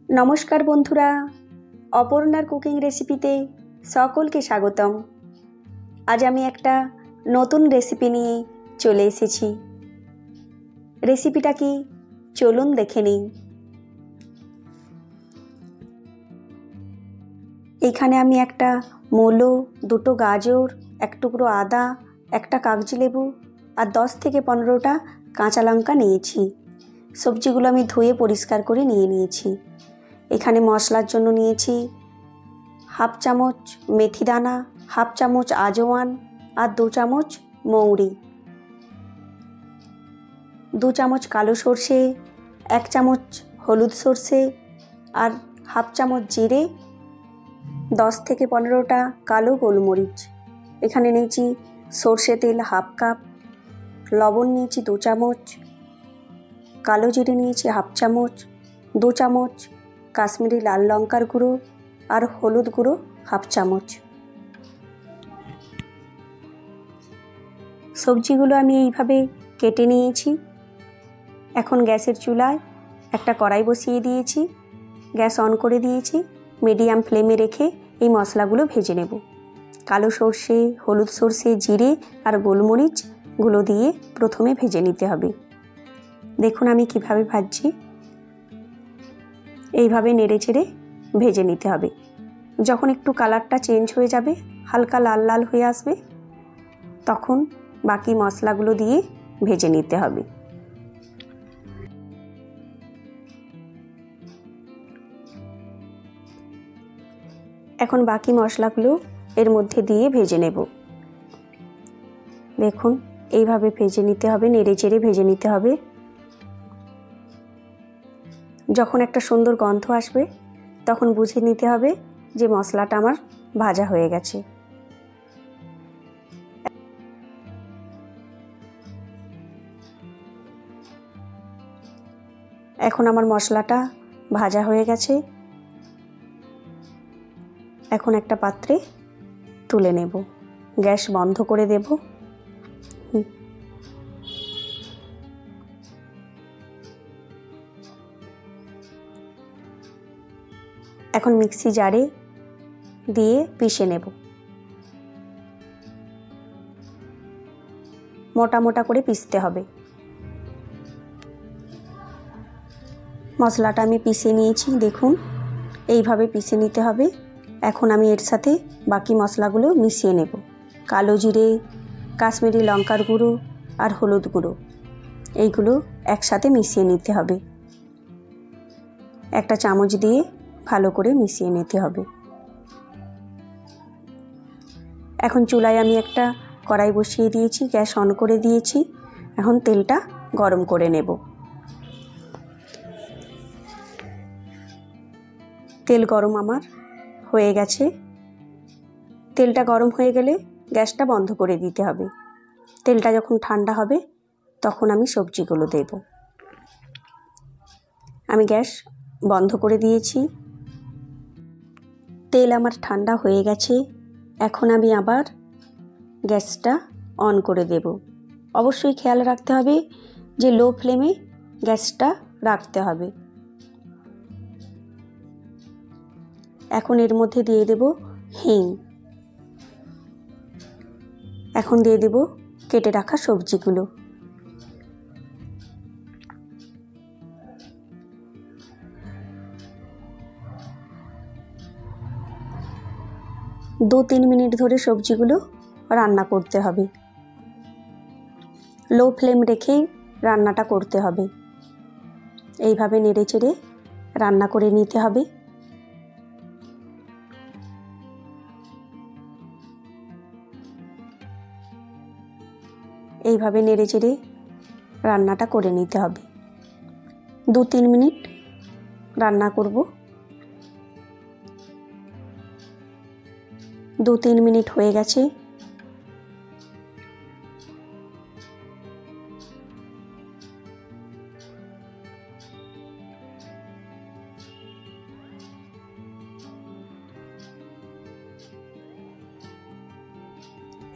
নমস্কার বন্ধুরা, অপর্ণার কুকিং রেসিপিতে সকলকে স্বাগতম। আজ আমি একটা নতুন রেসিপি নিয়ে চলে এসেছি। রেসিপিটা কি চলুন দেখে নিই। এইখানে আমি একটা মূলো, দুটো গাজর, এক টুকরো আদা, একটা কাগজি লেবু আর 10 থেকে 15টা কাঁচা লঙ্কা নিয়েছি। সবজিগুলো আমি ধুয়ে পরিষ্কার করে নিয়েছি। এখানে মশলার জন্য নিয়েছি হাফ চামচ মেথি দানা, হাফ চামচ আজওয়ান আর 2 চামচ মৌরি, 2 চামচ কালো সর্ষে, 1 চামচ হলুদ সর্ষে আর হাফ চামচ জিরে, 10 থেকে 15টা কালো গোলমরিচ। এখানে নিয়েছি সর্ষে তেল হাফ কাপ, লবণ নিয়েছি 2 চামচ, কালো জিরে নিয়েছি হাফ চামচ, 2 চামচ কাশ্মীরি লাল লঙ্কার গুঁড়ো আর হলুদ গুঁড়ো হাফ চামচ। সবজিগুলো আমি এইভাবে কেটে নিয়েছি। এখন গ্যাসের চুলায় একটা কড়াই বসিয়ে দিয়েছি, গ্যাস অন করে দিয়েছি। মিডিয়াম ফ্লেমে রেখে এই মশলাগুলো ভেজে নেব। কালো সর্ষে, হলুদ সর্ষে, জিরে আর গোলমরিচগুলো দিয়ে প্রথমে ভেজে নিতে হবে। দেখুন আমি কিভাবে ভাজছি, এইভাবে নেড়ে চেড়ে ভেজে নিতে হবে। যখন একটু কালারটা চেঞ্জ হয়ে যাবে, হালকা লাল লাল হয়ে আসবে, তখন বাকি মশলাগুলো দিয়ে ভেজে নিতে হবে। এখন বাকি মশলাগুলো এর মধ্যে দিয়ে ভেজে নেব। দেখুন এইভাবে ভেজে নিতে হবে, নেড়ে চেড়ে ভেজে নিতে হবে। যখন একটা সুন্দর গন্ধ আসবে তখন বুঝে নিতে হবে যে মশলাটা আমার ভাজা হয়ে গেছে। এখন আমার মশলাটা ভাজা হয়ে গেছে। এখন একটা পাত্রে তুলে নেব, গ্যাস বন্ধ করে দেব। এখন মিক্সি জারে দিয়ে পিষে নেব। মোটা মোটা করে পিষতে হবে। মশলাটা আমি পিষে নিয়েছি, দেখুন এইভাবে পিষে নিতে হবে। এখন আমি এর সাথে বাকি মশলাগুলো মিশিয়ে নেব। কালো জিরে, কাশ্মীরি লঙ্কার গুঁড়ো আর হলুদ গুঁড়ো, এইগুলো একসাথে মিশিয়ে নিতে হবে। একটা চামচ দিয়ে ভালো করে মিশিয়ে নিতে হবে। এখন চুলায় আমি একটা কড়াই বসিয়ে দিয়েছি, গ্যাস অন করে দিয়েছি। এখন তেলটা গরম করে নেব। তেল গরম আমার হয়ে গেছে। তেলটা গরম হয়ে গেলে গ্যাসটা বন্ধ করে দিতে হবে। তেলটা যখন ঠান্ডা হবে তখন আমি সবজিগুলো দেব। আমি গ্যাস বন্ধ করে দিয়েছি। তেল আমার ঠান্ডা হয়ে গেছে। এখন আমি আবার গ্যাসটা অন করে দেব। অবশ্যই খেয়াল রাখতে হবে যে লো ফ্লেমে গ্যাসটা রাখতে হবে। এখন এর মধ্যে দিয়ে দেব হিং। এখন দিয়ে দেব কেটে রাখা সবজিগুলো। দু 3 মিনিট ধরে সবজিগুলো রান্না করতে হবে। লো ফ্লেম রেখেই রান্নাটা করতে হবে। এইভাবে নেড়ে চেড়ে রান্না করে নিতে হবে। এইভাবে নেড়ে চেড়ে রান্নাটা করে নিতে হবে। 2-3 মিনিট রান্না করব। 2-3 মিনিট হয়ে গেছে।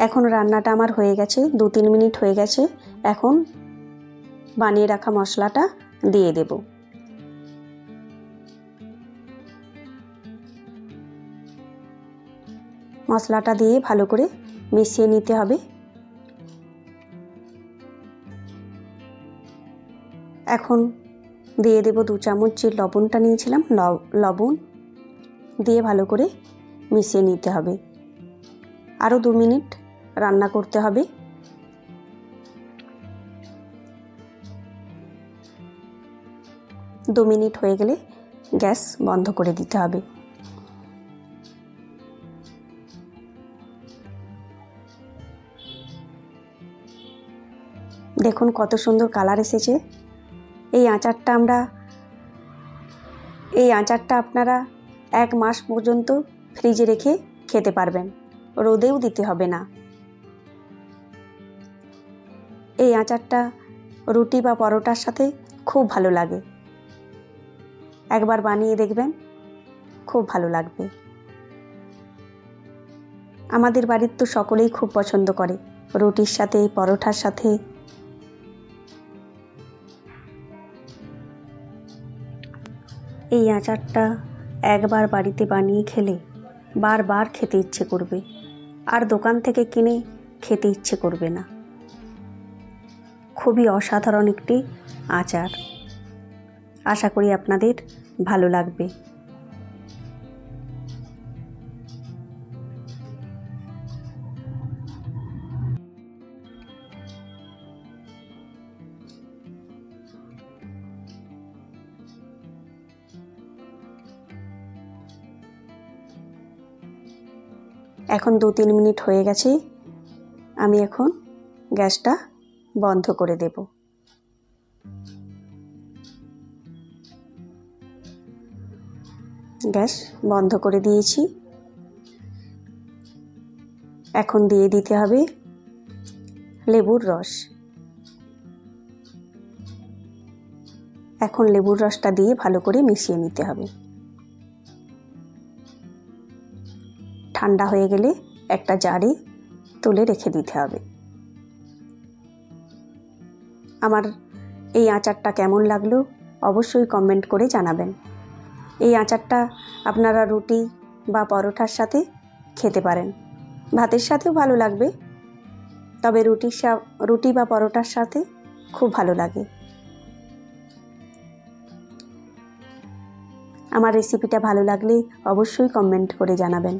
এখন রান্নাটা আমার হয়ে গেছে, 2-3 মিনিট হয়ে গেছে। এখন বানিয়ে রাখা মশলাটা দিয়ে দেব। মশলাটা দিয়ে ভালো করে মিশিয়ে নিতে হবে। এখন দিয়ে দেব 2 চামচ যে লবণটা নিয়েছিলাম, লবণ দিয়ে ভালো করে মিশিয়ে নিতে হবে। আরও 2 মিনিট রান্না করতে হবে। দু মিনিট হয়ে গেলে গ্যাস বন্ধ করে দিতে হবে। দেখুন কত সুন্দর কালার এসেছে। এই আচারটা আপনারা 1 মাস পর্যন্ত ফ্রিজে রেখে খেতে পারবেন, রোদেও দিতে হবে না। এই আচারটা রুটি বা পরোটার সাথে খুব ভালো লাগে। একবার বানিয়ে দেখবেন, খুব ভালো লাগবে। আমাদের বাড়ির তো সকলেই খুব পছন্দ করে রুটির সাথে, পরোটার সাথে। এই আচারটা একবার বাড়িতে বানিয়ে খেলে বারবার খেতে ইচ্ছে করবে, আর দোকান থেকে কিনে খেতে ইচ্ছে করবে না। খুবই অসাধারণ একটি আচার। আশা করি আপনাদের ভালো লাগবে। এখন 2-3 মিনিট হয়ে গেছে। আমি এখন গ্যাসটা বন্ধ করে দেব। গ্যাস বন্ধ করে দিয়েছি। এখন দিয়ে দিতে হবে লেবুর রস। এখন লেবুর রসটা দিয়ে ভালো করে মিশিয়ে নিতে হবে। ঠান্ডা হয়ে গেলে একটা জারে তুলে রেখে দিতে হবে। আমার এই আচারটা কেমন লাগলো অবশ্যই কমেন্ট করে জানাবেন। এই আচারটা আপনারা রুটি বা পরোটার সাথে খেতে পারেন, ভাতের সাথেও ভালো লাগবে, তবে রুটি বা পরোটার সাথে খুব ভালো লাগে। আমার রেসিপিটা ভালো লাগলে অবশ্যই কমেন্ট করে জানাবেন।